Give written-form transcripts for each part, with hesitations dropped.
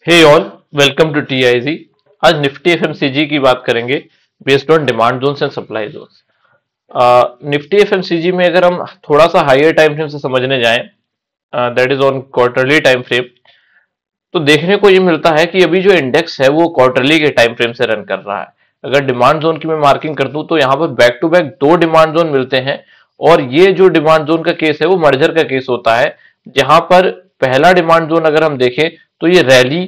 Hey all, welcome to TIG. आज Nifty FMCG की बात करेंगे based on demand zones and supply zones. Nifty FMCG में अगर हम थोड़ा सा हायर टाइम फ्रेम से समझने जाएं, that is on quarterly time frame, तो देखने को ये मिलता है कि अभी जो इंडेक्स है वो क्वार्टरली के टाइम फ्रेम से रन कर रहा है। अगर डिमांड जोन की मैं मार्किंग कर दूं तो यहाँ पर बैक टू बैक दो डिमांड जोन मिलते हैं, और ये जो डिमांड जोन का केस है वो मर्जर का केस होता है, जहां पर पहला डिमांड जोन अगर हम देखें तो ये रैली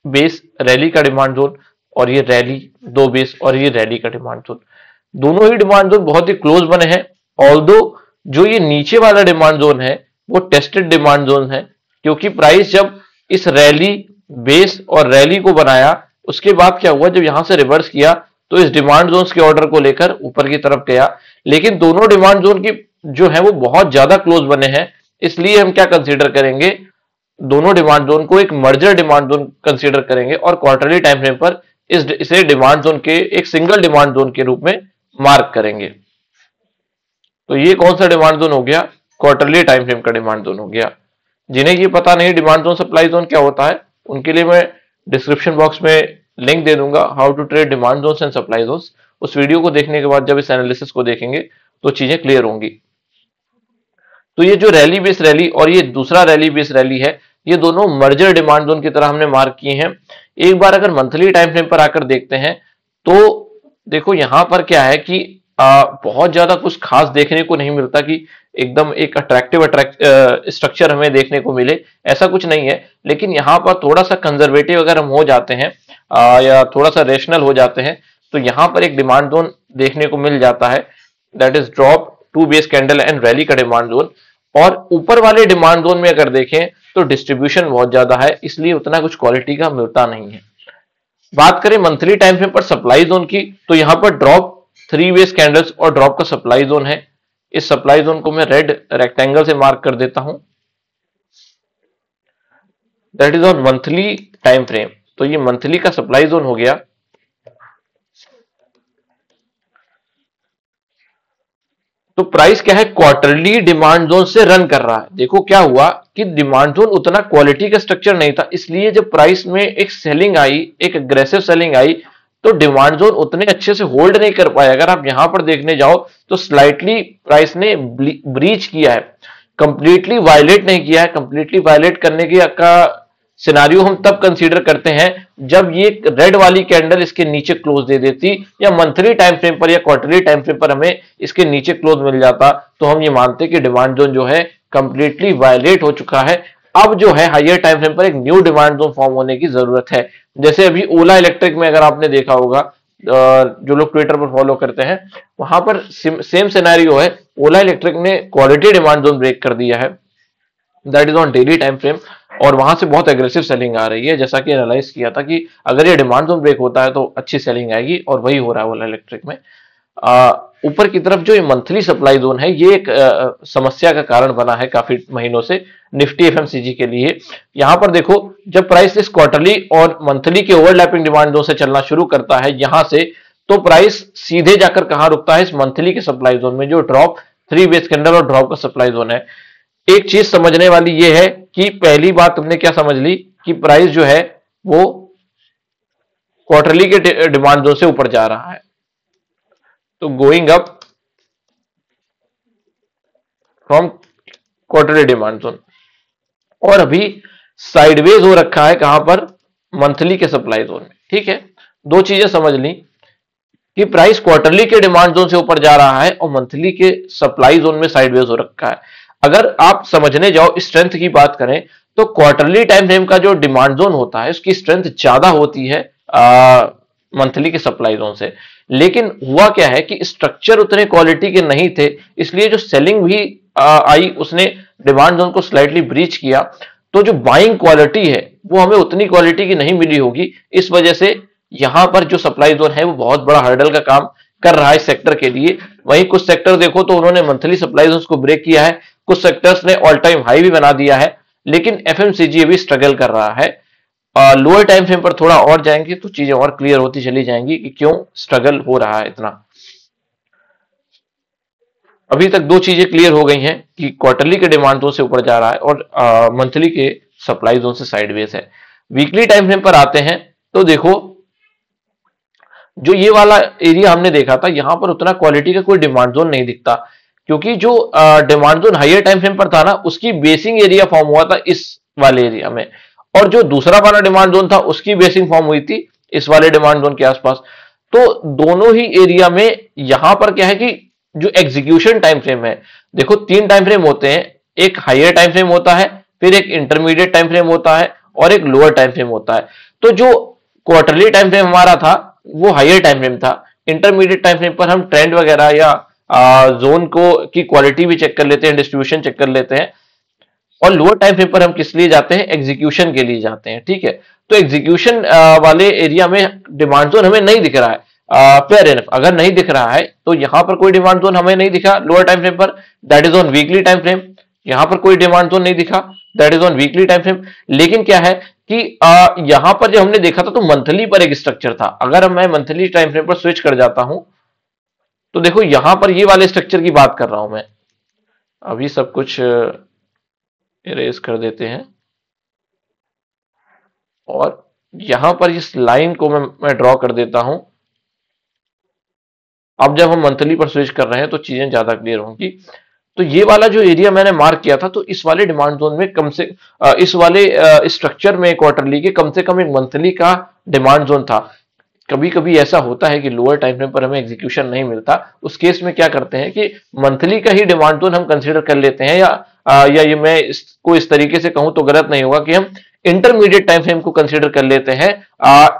बेस रैली का डिमांड जोन, और ये रैली दो बेस और ये रैली का डिमांड जोन, दोनों ही डिमांड जोन बहुत ही क्लोज बने हैं। ऑल्दो जो ये नीचे वाला डिमांड जोन है वो टेस्टेड डिमांड जोन है, क्योंकि प्राइस जब इस रैली बेस और रैली को बनाया, उसके बाद क्या हुआ, जब यहां से रिवर्स किया तो इस डिमांड जोन के ऑर्डर को लेकर ऊपर की तरफ गया। लेकिन दोनों डिमांड जोन की जो है वो बहुत ज्यादा क्लोज बने हैं, इसलिए हम क्या कंसीडर करेंगे, दोनों डिमांड जोन को एक मर्जर डिमांड जोन कंसीडर करेंगे और क्वार्टरली टाइम फ्रेम पर इसे डिमांड जोन के एक सिंगल डिमांड जोन के रूप में मार्क करेंगे। तो ये कौन सा डिमांड जोन हो गया, क्वार्टरली टाइम फ्रेम का डिमांड जोन हो गया। जिन्हें ये पता नहीं डिमांड जोन सप्लाई जोन क्या होता है, उनके लिए मैं डिस्क्रिप्शन बॉक्स में लिंक दे दूंगा, how to trade demand zones and supply zones. उस वीडियो को देखने के बाद जब इस एनालिसिस को देखेंगे तो चीजें क्लियर होंगी। तो ये जो रैली बेस रैली और ये दूसरा रैली बेस रैली है, ये दोनों मर्जर डिमांड जोन की तरह हमने मार्क किए हैं। एक बार अगर मंथली टाइम फ्रेम पर आकर देखते हैं तो देखो यहां पर क्या है कि बहुत ज्यादा कुछ खास देखने को नहीं मिलता कि एकदम एक अट्रैक्टिव स्ट्रक्चर हमें देखने को मिले, ऐसा कुछ नहीं है। लेकिन यहाँ पर थोड़ा सा कंजर्वेटिव अगर हम हो जाते हैं या थोड़ा सा रेशनल हो जाते हैं, तो यहाँ पर एक डिमांड जोन देखने को मिल जाता है, that is drop to base candle and rally का डिमांड जोन। और ऊपर वाले डिमांड जोन में अगर देखें तो डिस्ट्रीब्यूशन बहुत ज्यादा है, इसलिए उतना कुछ क्वालिटी का मिलता नहीं है। बात करें मंथली टाइम फ्रेम पर सप्लाई जोन की, तो यहां पर ड्रॉप थ्री बेस कैंडल्स और ड्रॉप का सप्लाई जोन है। इस सप्लाई जोन को मैं रेड रेक्टेंगल से मार्क कर देता हूं, that is on monthly time frame. तो ये मंथली का सप्लाई जोन हो गया। तो प्राइस क्या है, क्वार्टरली डिमांड जोन से रन कर रहा है। देखो क्या हुआ कि डिमांड जोन उतना क्वालिटी का स्ट्रक्चर नहीं था, इसलिए जब प्राइस में एक सेलिंग आई, एक अग्रेसिव सेलिंग आई, तो डिमांड जोन उतने अच्छे से होल्ड नहीं कर पाया। अगर आप यहां पर देखने जाओ तो स्लाइटली प्राइस ने ब्रीच किया है, कंप्लीटली वायलेट नहीं किया है। कंप्लीटली वायलेट करने का सिनारियो हम तब कंसीडर करते हैं जब ये रेड वाली कैंडल इसके नीचे क्लोज दे देती, या मंथली टाइम फ्रेम पर या क्वार्टरली टाइम फ्रेम पर हमें इसके नीचे क्लोज मिल जाता, तो हम ये मानते कि डिमांड जोन जो है कंप्लीटली वायलेट हो चुका है। अब जो है हायर टाइम फ्रेम पर एक न्यू डिमांड जोन फॉर्म होने की जरूरत है। जैसे अभी ओला इलेक्ट्रिक में अगर आपने देखा होगा, जो लोग ट्विटर पर फॉलो करते हैं, वहां पर सेम सिनेरियो है। ओला इलेक्ट्रिक ने क्वालिटी डिमांड जोन ब्रेक कर दिया है, that is on daily time frame, और वहां से बहुत एग्रेसिव सेलिंग आ रही है। जैसा कि एनालाइज किया था कि अगर ये डिमांड जोन ब्रेक होता है तो अच्छी सेलिंग आएगी, और वही हो रहा है ओला इलेक्ट्रिक में। ऊपर की तरफ जो ये मंथली सप्लाई जोन है, ये एक समस्या का कारण बना है काफी महीनों से निफ्टी एफएमसीजी के लिए। यहां पर देखो, जब प्राइस इस क्वार्टरली और मंथली के ओवरलैपिंग डिमांड जोन से चलना शुरू करता है यहां से, तो प्राइस सीधे जाकर कहां रुकता है, इस मंथली के सप्लाई जोन में, जो ड्रॉप थ्री बेस कैंडल और ड्रॉप का सप्लाई जोन है। एक चीज समझने वाली ये है कि पहली बात तुमने क्या समझ ली कि प्राइस जो है वो क्वार्टरली के डिमांड जोन से ऊपर जा रहा है, तो going up from quarterly demand zone, और अभी साइडवेज हो रखा है कहां पर, मंथली के सप्लाई जोन में। ठीक है, दो चीजें समझ ली कि प्राइस क्वार्टरली के डिमांड जोन से ऊपर जा रहा है और मंथली के सप्लाई जोन में साइडवेज हो रखा है। अगर आप समझने जाओ स्ट्रेंथ की बात करें तो क्वार्टरली टाइम फ्रेम का जो डिमांड जोन होता है उसकी स्ट्रेंथ ज्यादा होती है मंथली के सप्लाई जोन से। लेकिन हुआ क्या है कि स्ट्रक्चर उतने क्वालिटी के नहीं थे, इसलिए जो सेलिंग भी आई उसने डिमांड जोन को स्लाइटली ब्रीच किया। तो जो बाइंग क्वालिटी है वो हमें उतनी क्वालिटी की नहीं मिली होगी, इस वजह से यहां पर जो सप्लाई जोन है वो बहुत बड़ा हर्डल का काम कर रहा है इस सेक्टर के लिए। वहीं कुछ सेक्टर देखो तो उन्होंने मंथली सप्लाई जोन को ब्रेक किया है, कुछ सेक्टर्स ने ऑल टाइम हाई भी बना दिया है, लेकिन एफएमसीजी अभी स्ट्रगल कर रहा है। लोअर टाइम फ्रेम पर थोड़ा और जाएंगे तो चीजें और क्लियर होती चली जाएंगी कि क्यों स्ट्रगल हो रहा है इतना। अभी तक दो चीजें क्लियर हो गई हैं कि क्वार्टरली के डिमांड जोन से ऊपर जा रहा है और मंथली के सप्लाई जोन से साइडवेज है। वीकली टाइम फ्रेम पर आते हैं तो देखो जो ये वाला एरिया हमने देखा था, यहां पर उतना क्वालिटी का कोई डिमांड जोन नहीं दिखता, क्योंकि जो demand zone higher time frame पर था ना, उसकी बेसिंग एरिया फॉर्म हुआ था इस वाले एरिया में, और जो दूसरा वाला डिमांड जोन था उसकी बेसिंग फॉर्म हुई थी इस वाले डिमांड जोन के आसपास। तो दोनों ही एरिया में यहां पर क्या है कि जो एग्जीक्यूशन टाइम फ्रेम है, देखो 3 टाइम फ्रेम होते हैं, एक हायर टाइम फ्रेम होता है, फिर एक इंटरमीडिएट टाइम फ्रेम होता है, और एक लोअर टाइम फ्रेम होता है। तो जो क्वार्टरली टाइम फ्रेम हमारा था वो हायर टाइम फ्रेम था। इंटरमीडिएट टाइम फ्रेम पर हम ट्रेंड वगैरह या जोन को की क्वालिटी भी चेक कर लेते हैं, डिस्ट्रीब्यूशन चेक कर लेते हैं, और लोअर टाइम फ्रेम पर हम किस लिए जाते हैं, एग्जीक्यूशन के लिए जाते हैं। ठीक है, तो एग्जीक्यूशन वाले एरिया में डिमांड जोन हमें नहीं दिख रहा है। फेयर एनफ, अगर नहीं दिख रहा है तो यहां पर कोई डिमांड जोन हमें नहीं दिखा लोअर टाइम फ्रेम पर, that is on weekly time frame. यहां पर कोई डिमांड जोन नहीं दिखा, that is on weekly time frame. लेकिन क्या है कि यहां पर जब हमने देखा था तो मंथली पर एक स्ट्रक्चर था। अगर मैं मंथली टाइम फ्रेम पर स्विच कर जाता हूं तो देखो यहां पर ये वाले स्ट्रक्चर की बात कर रहा हूं मैं। अभी सब कुछ इरेज कर देते हैं, और यहां पर इस लाइन को मैं ड्रॉ कर देता हूं। अब जब हम मंथली पर स्विच कर रहे हैं तो चीजें ज्यादा क्लियर होंगी। तो ये वाला जो एरिया मैंने मार्क किया था, तो इस वाले डिमांड जोन में कम से इस वाले स्ट्रक्चर में क्वार्टरली के कम से कम एक मंथली का डिमांड जोन था। कभी कभी ऐसा होता है कि लोअर टाइम फ्रेम पर हमें एग्जीक्यूशन नहीं मिलता, उस केस में क्या करते हैं कि मंथली का ही डिमांड जोन हम कंसीडर कर लेते हैं, या ये मैं इसको इस तरीके से कहूं तो गलत नहीं होगा कि हम इंटरमीडिएट टाइम फ्रेम को कंसीडर कर लेते हैं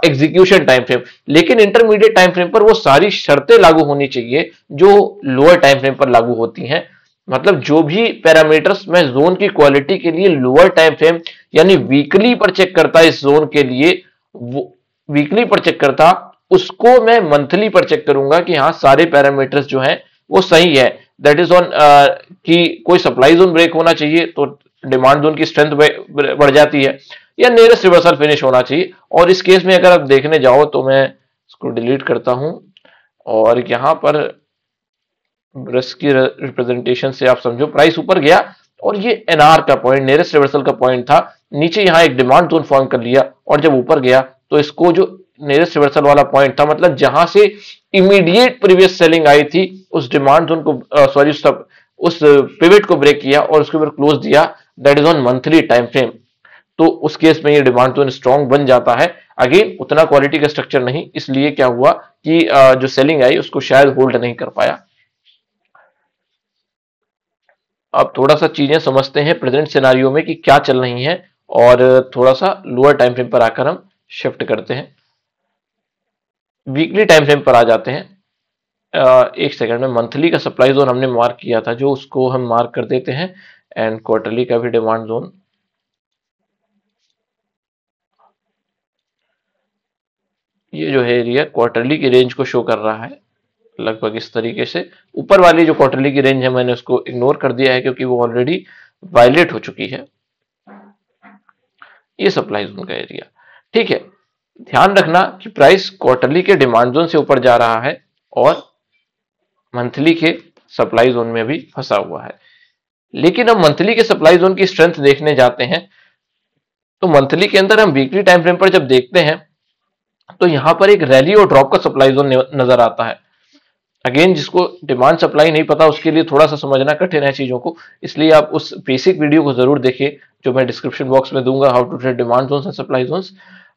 एग्जीक्यूशन टाइम फ्रेम। लेकिन इंटरमीडिएट टाइम फ्रेम पर वो सारी शर्तें लागू होनी चाहिए जो लोअर टाइम फ्रेम पर लागू होती हैं। मतलब जो भी पैरामीटर्स मैं जोन की क्वालिटी के लिए लोअर टाइम फ्रेम यानी वीकली पर चेक करता इस जोन के लिए, वो वीकली पर चेक करता, उसको मैं मंथली पर चेक करूंगा कि हाँ सारे पैरामीटर्स जो हैं वो सही है। दैट इज ऑन कि कोई सप्लाई जोन ब्रेक होना चाहिए तो डिमांड जोन की स्ट्रेंथ बढ़ जाती है, या नियरेस्ट रिवर्सल फिनिश होना चाहिए। और इस केस में अगर आप देखने जाओ तो मैं इसको डिलीट करता हूं, और यहां पर रिस्क की रिप्रेजेंटेशन से आप समझो प्राइस ऊपर गया और ये एनआर का पॉइंट, नियरेस्ट रिवर्सल का पॉइंट था, नीचे यहां एक डिमांड जोन फॉर्म कर लिया, और जब ऊपर गया तो इसको जो नियरेस्ट रिवर्सल वाला पॉइंट था, मतलब जहां से इमीडिएट प्रीवियस सेलिंग आई थी, उस डिमांड जोन को सॉरी उस पिवट को ब्रेक किया और उसके ऊपर क्लोज दिया, that is on monthly time frame. तो उस केस में ये डिमांड जोन स्ट्रॉन्ग बन जाता है। अगेन उतना क्वालिटी का स्ट्रक्चर नहीं, इसलिए क्या हुआ कि जो सेलिंग आई उसको शायद होल्ड नहीं कर पाया। अब थोड़ा सा चीजें समझते हैं प्रेजेंट सिनारियो में कि क्या चल रही है, और थोड़ा सा लोअर टाइम फ्रेम पर आकर हम शिफ्ट करते हैं, वीकली टाइम फ्रेम पर आ जाते हैं। एक सेकंड में, मंथली का सप्लाई जोन हमने मार्क किया था जो, उसको हम मार्क कर देते हैं, एंड क्वार्टरली का भी डिमांड जोन। ये जो है एरिया क्वार्टरली की रेंज को शो कर रहा है लगभग इस तरीके से। ऊपर वाली जो क्वार्टरली की रेंज है मैंने उसको इग्नोर कर दिया है क्योंकि वो ऑलरेडी वायलेट हो चुकी है। ये सप्लाई जोन का एरिया, ठीक है। ध्यान रखना कि प्राइस क्वार्टरली के डिमांड जोन से ऊपर जा रहा है और मंथली के सप्लाई जोन में भी फंसा हुआ है। लेकिन हम मंथली के सप्लाई जोन की स्ट्रेंथ देखने जाते हैं तो मंथली के अंदर हम वीकली टाइम फ्रेम पर जब देखते हैं तो यहां पर एक रैली और ड्रॉप का सप्लाई जोन नजर आता है। अगेन जिसको डिमांड सप्लाई नहीं पता उसके लिए थोड़ा सा समझना कठिन है चीजों को, इसलिए आप उस बेसिक वीडियो को जरूर देखिए जो मैं डिस्क्रिप्शन बॉक्स में दूंगा, how to trade demand zones and supply zones.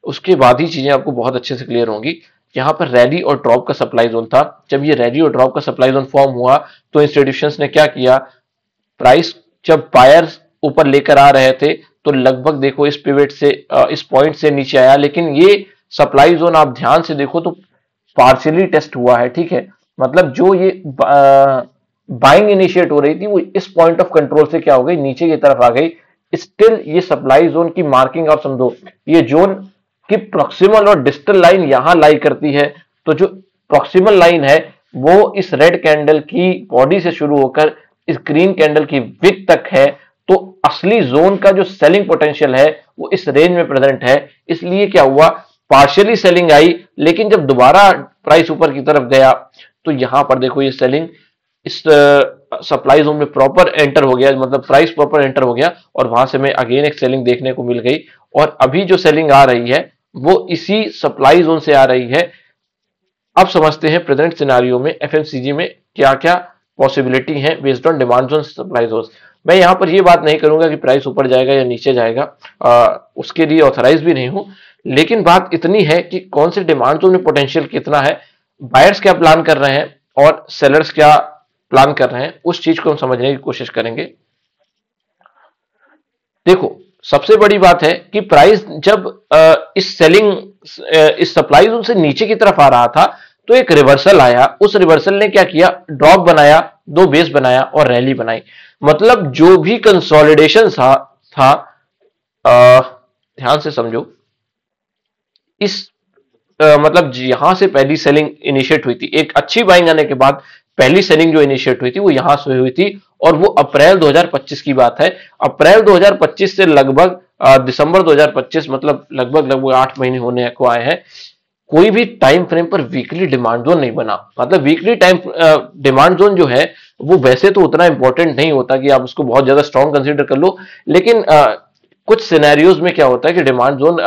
उसके बाद ही चीजें आपको बहुत अच्छे से क्लियर होंगी। यहाँ पर रैली और ड्रॉप का सप्लाई जोन था। जब ये रैली और ड्रॉप का सप्लाई जोन फॉर्म हुआ तो इंस्टीट्यूशंस ने क्या किया, प्राइस जब बायर्स ऊपर लेकर आ रहे थे तो लगभग देखो इस पिवट से इस पॉइंट से नीचे आया, लेकिन ये सप्लाई जोन आप ध्यान से देखो तो पार्शियली टेस्ट हुआ है, ठीक है। मतलब जो ये बाइंग इनिशिएट हो रही थी वो इस पॉइंट ऑफ कंट्रोल से क्या हो गई, नीचे की तरफ आ गई। स्टिल ये सप्लाई जोन की मार्किंग आप समझो, ये जोन की प्रॉक्सिमल और डिस्टल लाइन यहां लाई करती है। तो जो प्रॉक्सिमल लाइन है वो इस रेड कैंडल की बॉडी से शुरू होकर इस ग्रीन कैंडल की विक तक है। तो असली जोन का जो सेलिंग पोटेंशियल है वो इस रेंज में प्रेजेंट है। इसलिए क्या हुआ, पार्शियली सेलिंग आई, लेकिन जब दोबारा प्राइस ऊपर की तरफ गया तो यहां पर देखो ये सेलिंग इस सप्लाई जोन में प्रॉपर एंटर हो गया, मतलब प्राइस प्रॉपर एंटर हो गया और वहां से मैं अगेन एक सेलिंग देखने को मिल गई। और अभी जो सेलिंग आ रही है वो इसी सप्लाई जोन से आ रही है। अब समझते हैं प्रेजेंट सिनारियो में एफएमसीजी में क्या क्या पॉसिबिलिटी है based on demand zone supply zone. मैं यहां पर ये बात नहीं करूंगा कि प्राइस ऊपर जाएगा या नीचे जाएगा, उसके लिए ऑथराइज भी नहीं हूं, लेकिन बात इतनी है कि कौन से डिमांड जोन में पोटेंशियल कितना है, बायर्स क्या प्लान कर रहे हैं और सेलर्स क्या प्लान कर रहे हैं, उस चीज को हम समझने की कोशिश करेंगे। देखो, सबसे बड़ी बात है कि प्राइस जब इस सप्लाई जोन से नीचे की तरफ आ रहा था तो एक रिवर्सल आया, उस रिवर्सल ने क्या किया, ड्रॉप बनाया, दो बेस बनाया और रैली बनाई। मतलब जो भी कंसोलिडेशन था ध्यान से समझो, इस मतलब यहां से पहली सेलिंग इनिशिएट हुई थी, एक अच्छी बाइंग आने के बाद पहली सेलिंग जो इनिशिएट हुई थी वो यहां से हुई थी, और वो अप्रैल 2025 की बात है। अप्रैल 2025 से लगभग दिसंबर 2025, मतलब लगभग 8 महीने होने को आए हैं, कोई भी टाइम फ्रेम पर वीकली डिमांड जोन नहीं बना। मतलब वीकली टाइम डिमांड जोन जो है वो वैसे तो उतना इंपॉर्टेंट नहीं होता कि आप उसको बहुत ज्यादा स्ट्रॉन्ग कंसीडर कर लो, लेकिन कुछ सिनेरियोज में क्या होता है कि demand zone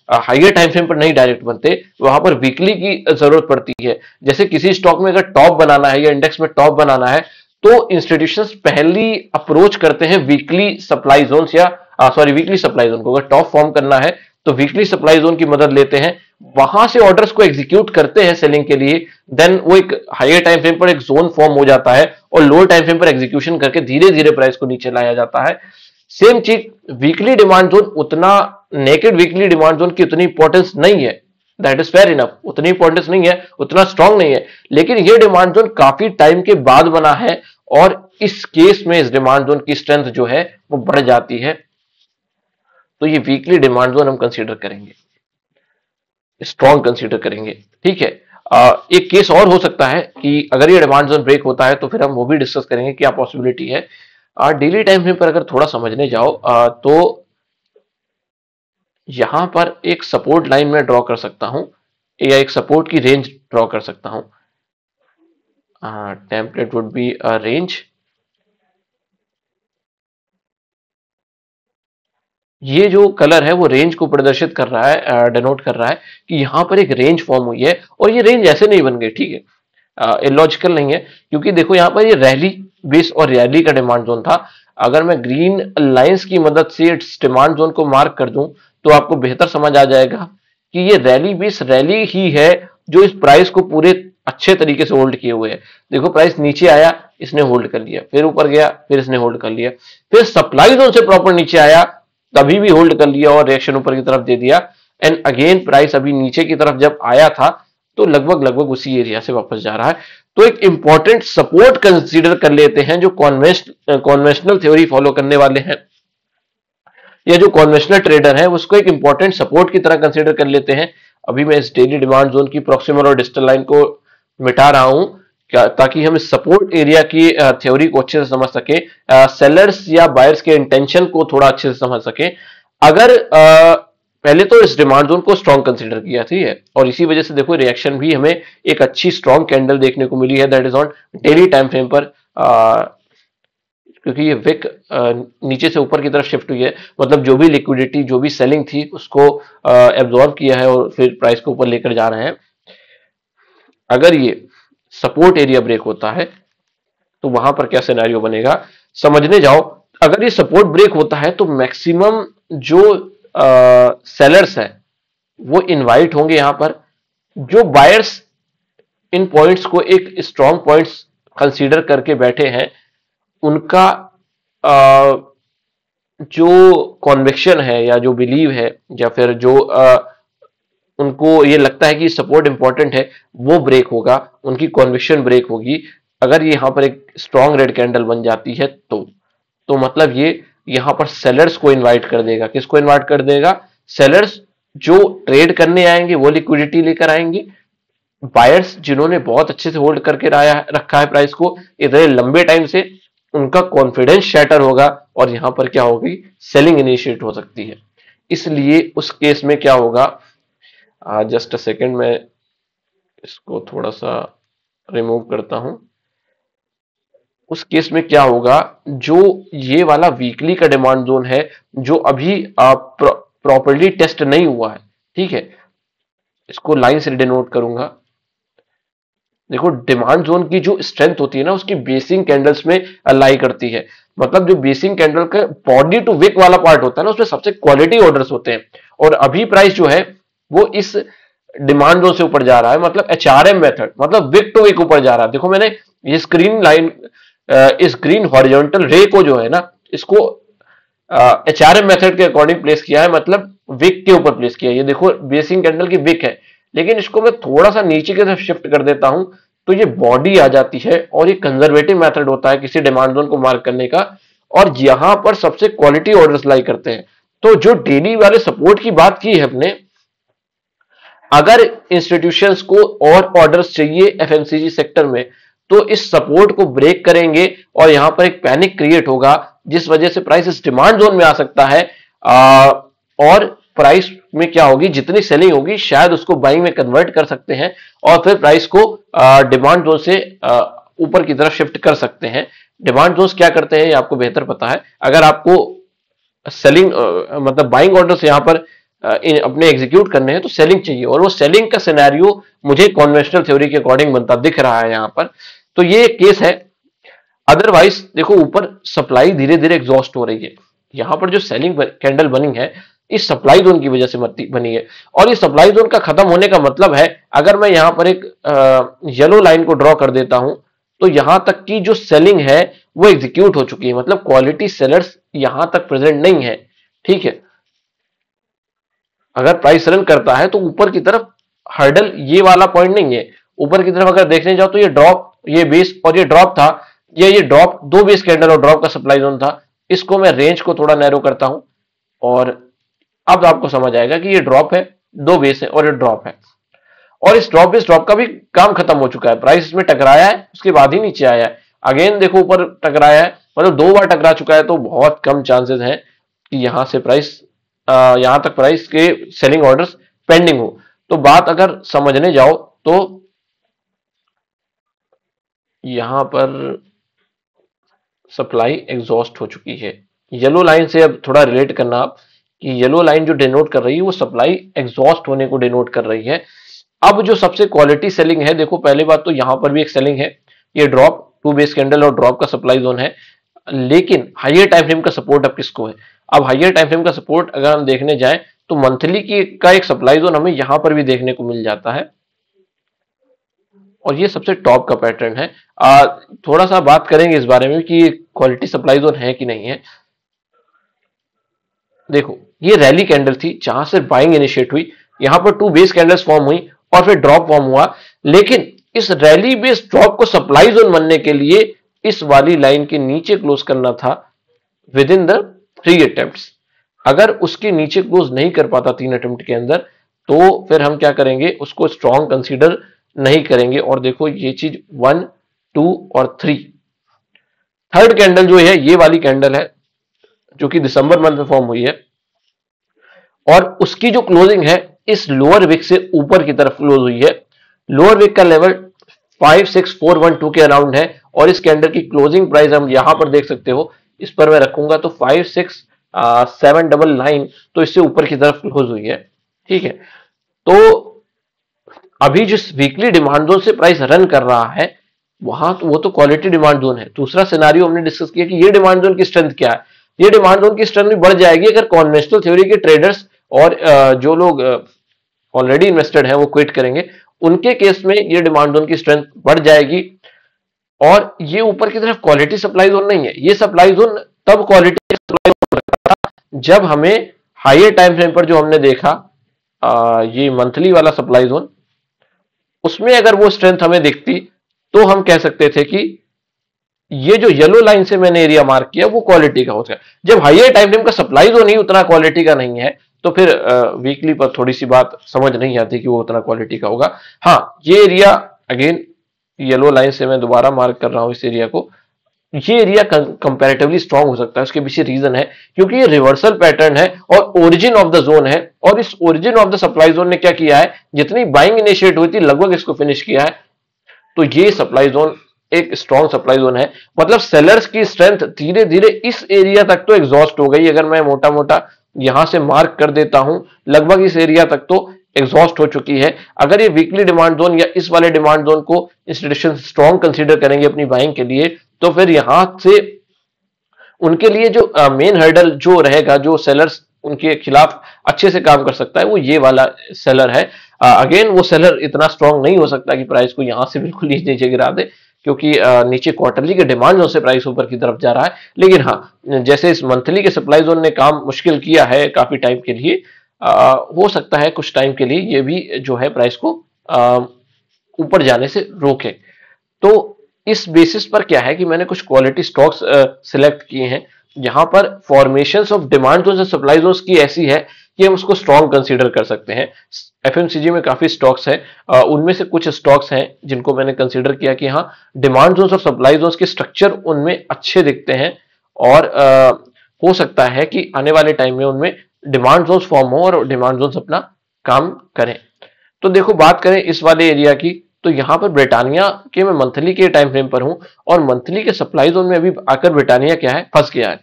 higher time frame पर नहीं डायरेक्ट बनते, वहां पर वीकली की जरूरत पड़ती है। जैसे किसी स्टॉक में अगर टॉप बनाना है या इंडेक्स में टॉप बनाना है तो इंस्टीट्यूशंस पहली अप्रोच करते हैं वीकली सप्लाई जोन या वीकली सप्लाई जोन को। अगर टॉप फॉर्म करना है तो वीकली सप्लाई जोन की मदद लेते हैं, वहां से ऑर्डर्स को एग्जीक्यूट करते हैं सेलिंग के लिए, देन वो एक हायर टाइम फ्रेम पर एक जोन फॉर्म हो जाता है और लोअर टाइम फ्रेम पर एग्जीक्यूशन करके धीरे धीरे प्राइस को नीचे लाया जाता है। सेम चीज वीकली डिमांड जोन, उतना नेकेड वीकली डिमांड जोन की उतनी इंपॉर्टेंस नहीं है, दैट इज फेयर इनफ, उतनी इंपॉर्टेंस नहीं है, उतना स्ट्रांग नहीं है, लेकिन ये डिमांड जोन काफी टाइम के बाद बना है और इस केस में इस डिमांड जोन की स्ट्रेंथ जो है वो बढ़ जाती है। तो ये वीकली डिमांड जोन हम कंसीडर करेंगे, स्ट्रॉन्ग कंसीडर करेंगे, ठीक है। एक केस और हो सकता है कि अगर ये डिमांड जोन ब्रेक होता है तो फिर हम वो भी डिस्कस करेंगे क्या पॉसिबिलिटी है। डेली टाइम फ्रेम पर अगर थोड़ा समझने जाओ तो यहां पर एक सपोर्ट लाइन में ड्रॉ कर सकता हूं या एक सपोर्ट की रेंज ड्रॉ कर सकता हूं। Template would be a range. ये जो कलर है वो रेंज को प्रदर्शित कर रहा है, डिनोट कर रहा है कि यहां पर एक रेंज फॉर्म हुई है, और ये रेंज ऐसे नहीं बन गई, ठीक है, इलॉजिकल नहीं है, क्योंकि देखो यहां पर ये रैली बेस और रैली का डिमांड जोन था। अगर मैं ग्रीन लाइंस की मदद से इस डिमांड जोन को मार्क कर दूं तो आपको बेहतर समझ आ जाएगा कि ये रैली बेस रैली ही है जो इस प्राइस को पूरे अच्छे तरीके से होल्ड किए हुए है। देखो प्राइस नीचे आया, इसने होल्ड कर लिया, फिर ऊपर गया, फिर इसने होल्ड कर लिया, फिर सप्लाई जोन से प्रॉपर नीचे आया, तभी भी होल्ड कर लिया और रिएक्शन ऊपर की तरफ दे दिया, एंड अगेन प्राइस अभी नीचे की तरफ जब आया था तो लगभग उसी एरिया से वापस जा रहा है। तो एक इंपॉर्टेंट सपोर्ट कंसीडर कर लेते हैं जो कॉन्वेंशनल थ्योरी फॉलो करने वाले हैं या जो कॉन्वेंशनल ट्रेडर है उसको एक इंपॉर्टेंट सपोर्ट की तरह कंसीडर कर लेते हैं। अभी मैं इस डेली डिमांड जोन की प्रॉक्सिमल और डिस्टल लाइन को मिटा रहा हूं क्या, ताकि हम इस सपोर्ट एरिया की थ्योरी को अच्छे से समझ सके, सेलर्स या बायर्स के इंटेंशन को थोड़ा अच्छे से समझ सके। अगर पहले तो इस डिमांड जोन को स्ट्रॉन्ग कंसीडर किया, ठीक है, और इसी वजह से देखो रिएक्शन भी हमें एक अच्छी स्ट्रॉन्ग कैंडल देखने को मिली है, that is on daily time frame पर, क्योंकि ये विक नीचे से ऊपर की तरफ शिफ्ट हुई है, मतलब जो भी लिक्विडिटी जो भी सेलिंग थी उसको एब्जॉर्ब किया है और फिर प्राइस को ऊपर लेकर जा रहे हैं। अगर ये सपोर्ट एरिया ब्रेक होता है तो वहां पर क्या सिनेरियो बनेगा समझने जाओ। अगर ये सपोर्ट ब्रेक होता है तो मैक्सिमम जो सेलर्स है वो इनवाइट होंगे यहां पर, जो बायर्स इन पॉइंट्स को एक स्ट्रॉन्ग पॉइंट्स कंसीडर करके बैठे हैं उनका जो कॉन्विक्शन है या जो बिलीव है या फिर जो उनको ये लगता है कि सपोर्ट इंपॉर्टेंट है वो ब्रेक होगा, उनकी कॉन्विक्शन ब्रेक होगी। अगर ये यहां पर एक स्ट्रॉन्ग रेड कैंडल बन जाती है तो मतलब ये यहां पर सेलर्स को इनवाइट कर देगा। किसको इनवाइट कर देगा? सेलर्स जो ट्रेड करने आएंगे वो लिक्विडिटी लेकर आएंगे, बायर्स जिन्होंने बहुत अच्छे से होल्ड करके रखा है प्राइस को इतने लंबे टाइम से, उनका कॉन्फिडेंस शैटर होगा और यहां पर क्या होगी, सेलिंग इनिशिएट हो सकती है। इसलिए उस केस में क्या होगा, जस्ट अ सेकेंड, मैं इसको थोड़ा सा रिमूव करता हूं। उस केस में क्या होगा, जो ये वाला वीकली का डिमांड जोन है जो अभी प्रॉपर्ली टेस्ट नहीं हुआ है। ठीक है, इसको लाइन से डिनोट करूंगा। देखो डिमांड जोन की जो स्ट्रेंथ होती है ना, उसकी बेसिंग कैंडल्स में अलाई करती है। मतलब जो बेसिंग कैंडल का बॉडी टू विक वाला पार्ट होता है ना, उसमें सबसे क्वालिटी ऑर्डर्स होते हैं। और अभी प्राइस जो है वो इस डिमांड जोन से ऊपर जा रहा है, मतलब एचआरएम मेथड, मतलब विक टू विक ऊपर जा रहा है। देखो मैंने ये स्क्रीन लाइन, इस ग्रीन हॉरिजॉन्टल रे को जो है ना, इसको एचआरएम मेथड के अकॉर्डिंग प्लेस किया है, मतलब विक के ऊपर प्लेस किया है। ये देखो बेसिंग कैंडल की विक है, लेकिन इसको मैं थोड़ा सा नीचे की तरफ शिफ्ट कर देता हूं तो ये बॉडी आ जाती है। और ये कंजर्वेटिव मेथड होता है किसी डिमांड जोन को मार्क करने का, और यहां पर सबसे क्वालिटी ऑर्डर्स लाई करते हैं। तो जो डेली वाले सपोर्ट की बात की है हमने, अगर इंस्टीट्यूशंस को और ऑर्डर्स चाहिए एफएमसीजी सेक्टर में, तो इस सपोर्ट को ब्रेक करेंगे और यहां पर एक पैनिक क्रिएट होगा, जिस वजह से प्राइस इस डिमांड जोन में आ सकता है। और प्राइस में क्या होगी, जितनी सेलिंग होगी शायद उसको बाइंग में कन्वर्ट कर सकते हैं, और फिर प्राइस को डिमांड जोन से ऊपर की तरफ शिफ्ट कर सकते हैं। डिमांड जोन्स क्या करते हैं ये आपको बेहतर पता है। अगर आपको सेलिंग मतलब बाइंग ऑर्डर्स यहां पर अपने एग्जीक्यूट करने हैं तो सेलिंग चाहिए, और वो सेलिंग का सिनेरियो मुझे कन्वेंशनल थ्योरी के अकॉर्डिंग बनता दिख रहा है यहां पर। तो ये केस है। अदरवाइज देखो ऊपर सप्लाई धीरे धीरे एग्जॉस्ट हो रही है। यहां पर जो सेलिंग कैंडल बनी है इस सप्लाई जोन की वजह से बनी है, और इस सप्लाई जोन का खत्म होने का मतलब है, अगर मैं यहां पर एक येलो लाइन को ड्रॉ कर देता हूं तो यहां तक की जो सेलिंग है वो एग्जीक्यूट हो चुकी है, मतलब क्वालिटी सेलर्स यहां तक प्रेजेंट नहीं है। ठीक है, अगर प्राइस रन करता है तो ऊपर की तरफ हर्डल ये वाला पॉइंट नहीं है। ऊपर की तरफ अगर देखने जाओ तो ये ड्रॉप, ये बेस और ये ड्रॉप था, ये ड्रॉप, दो बेस कैंडल और ड्रॉप का सप्लाई जोन था। इसको मैं रेंज को थोड़ा नैरो करता हूं, और अब आपको समझ आएगा कि ये ड्रॉप है, दो बेस है और ये ड्रॉप है, और इस ड्रॉप बेस ड्रॉप का भी काम खत्म हो चुका है। प्राइस इसमें टकराया है, उसके बाद ही नीचे आया है। अगेन देखो ऊपर टकराया है, मतलब दो बार टकरा चुका है, तो बहुत कम चांसेस हैं कि यहां से प्राइस यहां तक प्राइस के सेलिंग ऑर्डर्स पेंडिंग हो। तो बात अगर समझने जाओ तो यहां पर सप्लाई एग्जॉस्ट हो चुकी है। येलो लाइन से अब थोड़ा रिलेट करना आप, कि येलो लाइन जो डिनोट कर रही है वो सप्लाई एग्जॉस्ट होने को डिनोट कर रही है। अब जो सबसे क्वालिटी सेलिंग है, देखो पहले बात तो यहां पर भी एक सेलिंग है, ये ड्रॉप, टू बेस कैंडल और ड्रॉप का सप्लाई जोन है। लेकिन हाइयर टाइम फ्रेम का सपोर्ट अब किसको है? अब हाइयर टाइम फ्रेम का सपोर्ट अगर हम देखने जाएं तो मंथली की का एक सप्लाई जोन हमें यहां पर भी देखने को मिल जाता है, और ये सबसे टॉप का पैटर्न है। थोड़ा सा बात करेंगे इस बारे में कि क्वालिटी सप्लाई जोन है कि नहीं है। देखो ये रैली कैंडल थी जहां से बाइंग इनिशिएट हुई, यहां पर टू बेस कैंडल्स फॉर्म हुई और फिर ड्रॉप फॉर्म हुआ। लेकिन इस रैली बेस ड्रॉप को सप्लाई जोन बनने के लिए इस वाली लाइन के नीचे क्लोज करना था विद इन द 3 अटेम्प्ट्स। अगर उसके नीचे क्लोज नहीं कर पाता 3 अटेम्प्ट के अंदर, तो फिर हम क्या करेंगे, उसको स्ट्रॉन्ग कंसीडर नहीं करेंगे। और देखो ये चीज 1, 2 और 3, थर्ड कैंडल जो है ये वाली कैंडल है जो कि दिसंबर मंथ में फॉर्म हुई है, और उसकी जो क्लोजिंग है इस लोअर विक से ऊपर की तरफ क्लोज हुई है। लोअर विक का लेवल 56412 के अराउंड है, और इस कैंडल की क्लोजिंग प्राइस हम यहां पर देख सकते हो, इस पर मैं रखूंगा तो 56799, तो इससे ऊपर की तरफ क्लोज हुई है। ठीक है, तो अभी जिस वीकली डिमांड जोन से प्राइस रन कर रहा है वहां तो वो तो क्वालिटी डिमांड जोन है। दूसरा सिनेरियो हमने डिस्कस किया कि ये डिमांड जोन की स्ट्रेंथ क्या है। ये डिमांड जोन की स्ट्रेंथ भी बढ़ जाएगी अगर कॉन्वेंशनल थ्योरी के ट्रेडर्स और जो लोग ऑलरेडी इन्वेस्टेड हैं वो क्विट करेंगे, उनके केस में ये डिमांड जोन की स्ट्रेंथ बढ़ जाएगी। और ये ऊपर की तरफ क्वालिटी सप्लाई जोन नहीं है, ये सप्लाई जोन तब क्वालिटी सप्लाई जोन था जब हमें हायर टाइम फ्रेम पर जो हमने देखा ये मंथली वाला सप्लाई जोन, उसमें अगर वो स्ट्रेंथ हमें दिखती तो हम कह सकते थे कि ये जो येलो लाइन से मैंने एरिया मार्क किया वो क्वालिटी का होता है। जब हाइयर टाइम फ्रेम का सप्लाई जोन ही उतना क्वालिटी का नहीं है तो फिर वीकली पर थोड़ी सी बात समझ नहीं आती कि वो उतना क्वालिटी का होगा। हाँ, ये एरिया अगेन येलो लाइन से मैं दोबारा मार्क कर रहा हूं इस एरिया को, ये एरिया कंपैरेटिवली स्ट्रांग हो सकता है। उसके पीछे रीजन है क्योंकि ये रिवर्सल पैटर्न है और ओरिजिन ऑफ द जोन है, और इस origin of the supply zone ने क्या किया है, जितनी बाइंग इनिशिएट हुई थी लगभग इसको फिनिश किया है। तो ये सप्लाई जोन एक स्ट्रॉन्ग सप्लाई जोन है, मतलब सेलर्स की स्ट्रेंथ धीरे धीरे इस एरिया तक तो एग्जॉस्ट हो गई। अगर मैं मोटा मोटा यहां से मार्क कर देता हूं, लगभग इस एरिया तक तो एग्जॉस्ट हो चुकी है। अगर ये वीकली डिमांड जोन या इस वाले डिमांड जोन को इंस्टीट्यूशन स्ट्रॉन्ग कंसीडर करेंगे अपनी बाइंग के लिए, तो फिर यहां से उनके लिए जो मेन हर्डल जो रहेगा, जो सेलर्स उनके खिलाफ अच्छे से काम कर सकता है, वो ये वाला सेलर है। अगेन वो सेलर इतना स्ट्रांग नहीं हो सकता कि प्राइस को यहां से बिल्कुल नीचे गिरा दे, क्योंकि नीचे क्वार्टरली के डिमांड जोन से प्राइस ऊपर की तरफ जा रहा है। लेकिन हाँ, जैसे इस मंथली के सप्लाई जोन ने काम मुश्किल किया है काफी टाइम के लिए, हो सकता है कुछ टाइम के लिए ये भी जो है प्राइस को ऊपर जाने से रोके। तो इस बेसिस पर क्या है कि मैंने कुछ क्वालिटी स्टॉक्स सिलेक्ट किए हैं जहां पर फॉर्मेशंस ऑफ डिमांड जोन से सप्लाई जोन की ऐसी है कि हम उसको स्ट्रॉन्ग कंसीडर कर सकते हैं। एफएमसीजी में काफी स्टॉक्स हैं, उनमें से कुछ स्टॉक्स हैं जिनको मैंने कंसीडर किया कि हाँ, डिमांड जोन और सप्लाई जोन के स्ट्रक्चर उनमें अच्छे दिखते हैं, और हो सकता है कि आने वाले टाइम में उनमें डिमांड जोन फॉर्म हो और डिमांड जोन अपना काम करें। तो देखो, बात करें इस वाले एरिया की, तो यहां पर ब्रिटानिया के मैं मंथली के टाइम फ्रेम पर हूं, और मंथली के सप्लाई जोन में अभी आकर ब्रिटानिया क्या है, फंस गया है।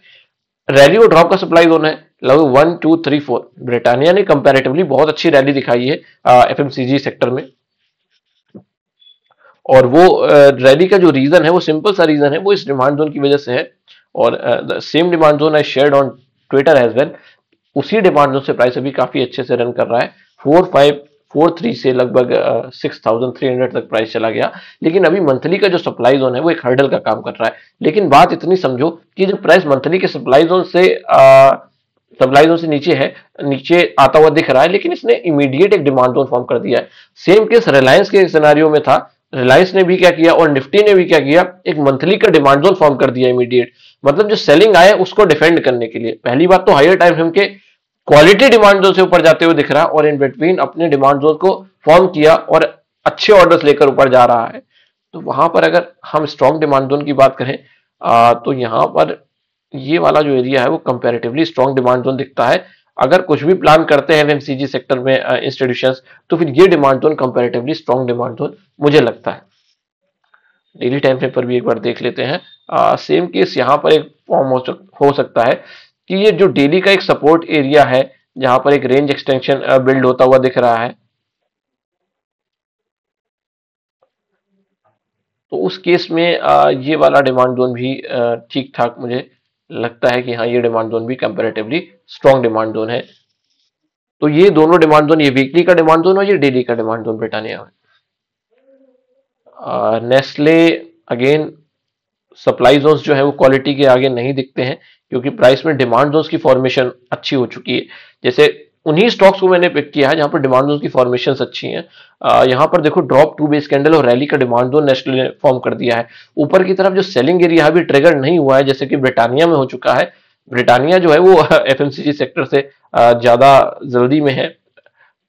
रैली और ड्रॉप का सप्लाई जोन है लगभग 1 2 3 4। ब्रिटानिया ने कंपैरेटिवली बहुत अच्छी रैली दिखाई है एफएमसीजी सेक्टर में, और वो रैली का जो रीजन है वो सिंपल सा रीजन है, वो इस डिमांड जोन की वजह से है। और the same demand zone I shared on Twitter as well, उसी डिमांड जोन से प्राइस अभी काफी अच्छे से रन कर रहा है। 4543 से लगभग 6300 तक प्राइस चला गया। लेकिन अभी मंथली का जो सप्लाई जोन है वो एक हर्डल का काम कर रहा है। लेकिन बात इतनी समझो कि जब प्राइस मंथली के सप्लाई जोन से नीचे है, नीचे आता हुआ दिख रहा है, लेकिन इसने इमीडिएट एक डिमांड जोन फॉर्म कर दिया है। सेम केस रिलायंस के सिनेरियो में था, रिलायंस ने भी क्या किया और निफ्टी ने भी क्या किया, एक मंथली का डिमांड जोन फॉर्म कर दिया इमीडिएट। मतलब जो सेलिंग आया उसको डिफेंड करने के लिए। पहली बात तो हायर टाइम फ्रेम के क्वालिटी डिमांड जोन से ऊपर जाते हुए दिख रहा है, और इन बिटवीन अपने डिमांड जोन को फॉर्म किया और अच्छे ऑर्डर्स लेकर ऊपर जा रहा है। तो वहां पर अगर हम स्ट्रॉन्ग डिमांड जोन की बात करें, तो यहां पर ये वाला जो एरिया है वो कंपैरेटिवली स्ट्रॉन्ग डिमांड जोन दिखता है। अगर कुछ भी प्लान करते हैं एफएमसीजी सेक्टर में इंस्टीट्यूशंस, तो फिर ये demand zone comparatively strong demand zone मुझे लगता है। डेली टाइम फ्रेम पर भी एक बार देख लेते हैं। सेम केस यहाँ पर एक फॉर्म हो सकता है कि ये जो डेली का एक सपोर्ट एरिया है, जहां पर एक रेंज एक्सटेंशन बिल्ड होता हुआ दिख रहा है, तो उस केस में ये वाला डिमांड जोन भी ठीक ठाक मुझे लगता है कि हाँ, ये डिमांड जोन भी कंपैरेटिवली स्ट्रॉन्ग डिमांड जोन है। तो ये दोनों डिमांड जोन, ये वीकली का डिमांड जोन और ये डेली का डिमांड जोन ब्रिटानिया में। नेस्ले अगेन सप्लाई जोन्स जो है वो क्वालिटी के आगे नहीं दिखते हैं, क्योंकि प्राइस में डिमांड जोन्स की फॉर्मेशन अच्छी हो चुकी है। जैसे उन्हीं स्टॉक्स को मैंने पिक किया है जहां पर डिमांड जोन्स की फॉर्मेशन अच्छी हैं। यहां पर देखो, ड्रॉप 2 बेस कैंडल और रैली का डिमांड जोन नेस्ले ने फॉर्म कर दिया है। ऊपर की तरफ जो सेलिंग एरिया अभी ट्रिगर नहीं हुआ है, जैसे कि ब्रिटानिया में हो चुका है। ब्रिटानिया जो है वो एफएमसीजी सेक्टर से ज्यादा जल्दी में है,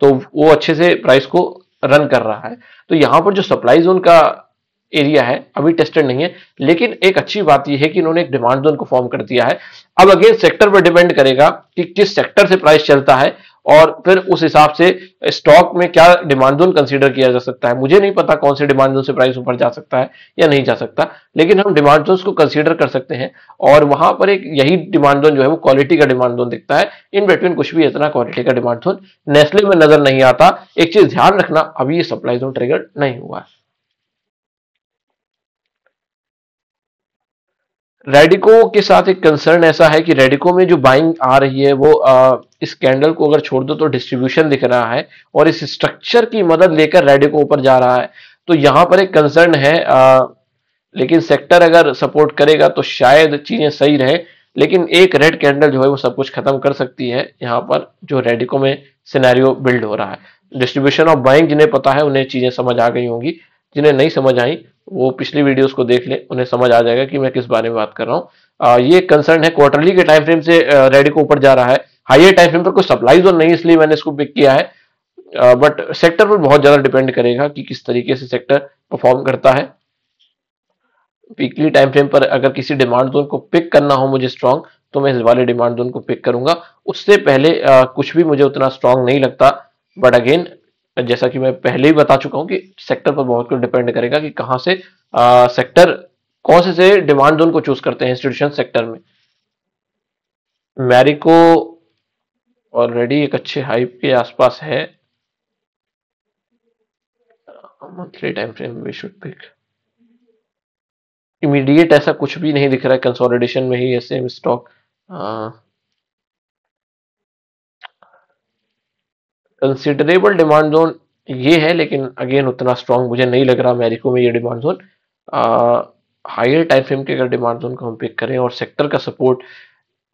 तो वो अच्छे से प्राइस को रन कर रहा है। तो यहां पर जो सप्लाई जोन का एरिया है अभी टेस्टेड नहीं है, लेकिन एक अच्छी बात यह है कि इन्होंने एक डिमांड जोन को फॉर्म कर दिया है। अब अगेन सेक्टर पर डिपेंड करेगा कि किस सेक्टर से प्राइस चलता है, और फिर उस हिसाब से स्टॉक में क्या डिमांड जोन कंसीडर किया जा सकता है। मुझे नहीं पता कौन से डिमांड जोन से प्राइस ऊपर जा सकता है या नहीं जा सकता, लेकिन हम डिमांड जोन को कंसीडर कर सकते हैं। और वहां पर एक यही डिमांड जोन जो है वो क्वालिटी का डिमांड जोन दिखता है। इन बिटवीन कुछ भी इतना क्वालिटी का डिमांड जोन नेस्ले में नजर नहीं आता। एक चीज ध्यान रखना, अभी ये सप्लाई जोन ट्रिगर नहीं हुआ है। रेडिको के साथ एक कंसर्न ऐसा है कि रेडिको में जो बाइंग आ रही है वो इस कैंडल को अगर छोड़ दो तो डिस्ट्रीब्यूशन दिख रहा है, और इस स्ट्रक्चर की मदद लेकर रेडिको ऊपर जा रहा है। तो यहां पर एक कंसर्न है, लेकिन सेक्टर अगर सपोर्ट करेगा तो शायद चीजें सही रहे। लेकिन एक रेड कैंडल जो है वो सब कुछ खत्म कर सकती है यहाँ पर, जो रेडिको में सिनेरियो बिल्ड हो रहा है। डिस्ट्रीब्यूशन ऑफ बाइंग जिन्हें पता है उन्हें चीजें समझ आ गई होंगी, जिन्हें नहीं समझ आई वो पिछली वीडियोस को देख ले, उन्हें समझ आ जाएगा कि मैं किस बारे में बात कर रहा हूँ। ये कंसर्न है, क्वार्टरली के टाइम फ्रेम से रेडिको ऊपर जा रहा है। हायर टाइम फ्रेम पर कोई सप्लाई जोन नहीं, इसलिए मैंने इसको पिक किया है। बट सेक्टर पर बहुत ज्यादा डिपेंड करेगा कि किस तरीके से सेक्टर परफॉर्म करता है। वीकली टाइम फ्रेम पर अगर किसी डिमांड जोन को पिक करना हो मुझे स्ट्रॉन्ग, तो मैं इस वाले डिमांड जोन को पिक करूंगा। उससे पहले कुछ भी मुझे उतना स्ट्रॉन्ग नहीं लगता। बट अगेन, जैसा कि मैं पहले ही बता चुका हूं कि सेक्टर पर बहुत कुछ डिपेंड करेगा कि कहां से सेक्टर, कौन से डिमांड जोन को चूज करते हैं इंस्टीट्यूशन सेक्टर में। मैरिको ऑलरेडी एक अच्छे हाइप के आसपास है। Monthly time frame we should pick. Immediate ऐसा कुछ भी नहीं दिख रहा है, कंसोलिडेशन में ही है same stock. Considerable demand zone ये है, लेकिन अगेन उतना स्ट्रांग मुझे नहीं लग रहा मैरिको में ये demand zone. Higher time frame के अगर डिमांड जोन को हम पिक करें और सेक्टर का सपोर्ट,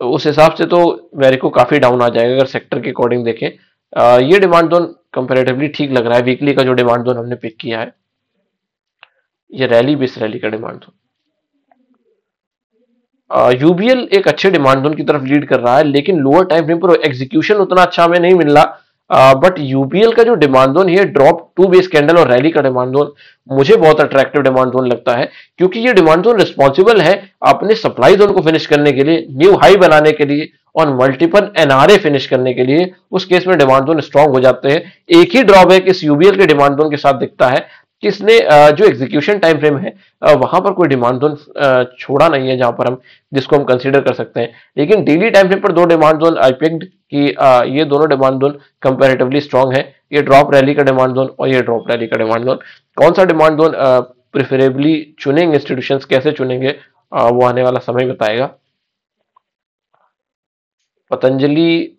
उस हिसाब से तो मैरिको काफी डाउन आ जाएगा अगर सेक्टर के अकॉर्डिंग देखें। ये डिमांड जोन कंपैरेटिवली ठीक लग रहा है। वीकली का जो डिमांड जोन हमने पिक किया है, ये रैली बेस रैली का डिमांड जोन। यूबीएल एक अच्छे डिमांड जोन की तरफ लीड कर रहा है, लेकिन लोअर टाइम फ्रेम पर एग्जीक्यूशन उतना अच्छा हमें नहीं मिल रहा। बट यूबीएल का जो डिमांड जोन है, ड्रॉप टू बेस कैंडल और रैली का डिमांड जोन मुझे बहुत अट्रैक्टिव डिमांड जोन लगता है, क्योंकि ये डिमांड जोन रिस्पॉन्सिबल है अपने सप्लाई जोन को फिनिश करने के लिए, न्यू हाई बनाने के लिए और मल्टीपल एनआरए फिनिश करने के लिए। उस केस में डिमांड जोन स्ट्रांग हो जाते हैं। एक ही ड्रॉबैक इस यूबीएल के डिमांड जोन के साथ दिखता है कि इसने जो एग्जीक्यूशन टाइम फ्रेम है, वहां पर कोई डिमांड जोन छोड़ा नहीं है जहां पर हम जिसको हम कंसीडर कर सकते हैं। लेकिन डेली टाइम फ्रेम पर दो डिमांड जोन आई पिक्ड कि ये दोनों डिमांड जोन कंपैरेटिवली स्ट्रांग है। ये ड्रॉप रैली का डिमांड जोन और ये ड्रॉप रैली का डिमांड जोन। कौन सा डिमांड जोन प्रिफरेबली चुनेंगे इंस्टीट्यूशंस, कैसे चुनेंगे, वो आने वाला समय बताएगा। पतंजलि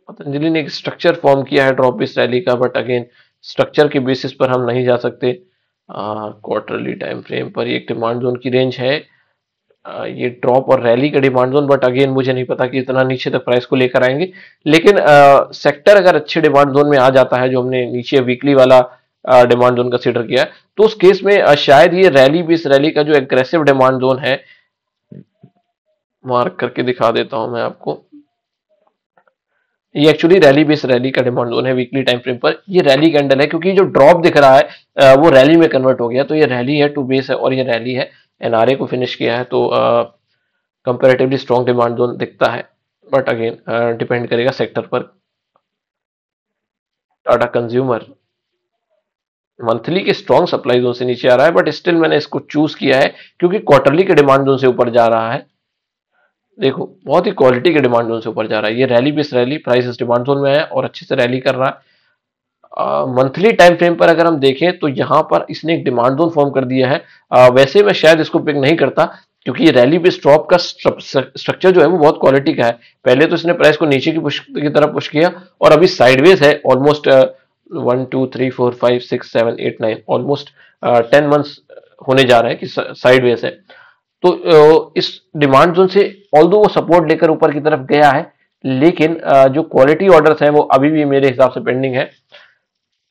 पतंजलि ने एक स्ट्रक्चर फॉर्म किया है ड्रॉप बेस रैली का, बट अगेन स्ट्रक्चर के बेसिस पर हम नहीं जा सकते। क्वार्टरली टाइम फ्रेम पर एक डिमांड जोन की रेंज है, ये ड्रॉप और रैली का डिमांड जोन, बट अगेन मुझे नहीं पता कि इतना नीचे तक प्राइस को लेकर आएंगे। लेकिन सेक्टर अगर अच्छे डिमांड जोन में आ जाता है, जो हमने नीचे वीकली वाला डिमांड जोन कंसीडर किया है, तो उस केस में शायद ये रैली बेस रैली का जो एग्रेसिव डिमांड जोन है, मार्क करके दिखा देता हूं मैं आपको। ये एक्चुअली रैली बेस रैली का डिमांड जोन है वीकली टाइम फ्रेम पर। ये रैली कैंडल है, क्योंकि जो ड्रॉप दिख रहा है वो रैली में कन्वर्ट हो गया। तो ये रैली है, टू बेस है और ये रैली है, एनआरए को फिनिश किया है, तो कंपैरेटिवली स्ट्रॉन्ग डिमांड जोन दिखता है। बट अगेन डिपेंड करेगा सेक्टर पर। टाटा कंज्यूमर मंथली के स्ट्रॉन्ग सप्लाई जोन से नीचे आ रहा है, बट स्टिल मैंने इसको चूज किया है क्योंकि क्वार्टरली के डिमांड जोन से ऊपर जा रहा है। देखो बहुत ही क्वालिटी के डिमांड जोन से ऊपर जा रहा है। ये रैली बेस रैली, प्राइस इस डिमांड जोन में है और अच्छे से रैली कर रहा है। मंथली टाइम फ्रेम पर अगर हम देखें तो यहाँ पर इसने एक डिमांड जोन फॉर्म कर दिया है। वैसे मैं शायद इसको पिक नहीं करता, क्योंकि ये रैली बेस ड्रॉप का स्ट्रक्चर जो है वो बहुत क्वालिटी का है। पहले तो इसने प्राइस को नीचे की तरफ पुश किया और अभी साइडवेज है ऑलमोस्ट 1 2 3 4 5 6 7 8 9 ऑलमोस्ट 10 मंथ्स होने जा रहे हैं कि साइडवेज है। तो इस डिमांड जोन से ऑल्दो वो सपोर्ट लेकर ऊपर की तरफ गया है, लेकिन जो क्वालिटी ऑर्डर्स है वो अभी भी मेरे हिसाब से पेंडिंग है।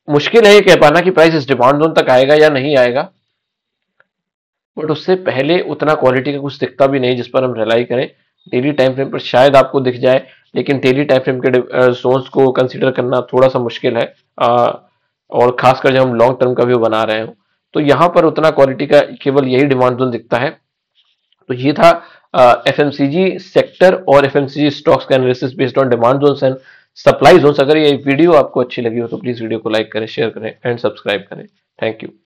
मुश्किल है ये कह पाना कि प्राइस इस डिमांड जोन तक आएगा या नहीं आएगा, बट उससे पहले उतना क्वालिटी का कुछ दिखता भी नहीं जिस पर हम रिलाई करें। डेली टाइम फ्रेम पर शायद आपको दिख जाए, लेकिन डेली टाइम फ्रेम के जोन्स को कंसीडर करना थोड़ा सा मुश्किल है, और खासकर जब हम लॉन्ग टर्म का व्यू बना रहे हो तो यहाँ पर उतना क्वालिटी का केवल यही डिमांड जोन दिखता है। तो ये था एफएमसीजी सेक्टर और एफएमसीजी स्टॉक्स का analysis based on demand zones and supply zones. अगर ये वीडियो आपको अच्छी लगी हो तो प्लीज वीडियो को लाइक करें, शेयर करें एंड सब्सक्राइब करें। Thank you.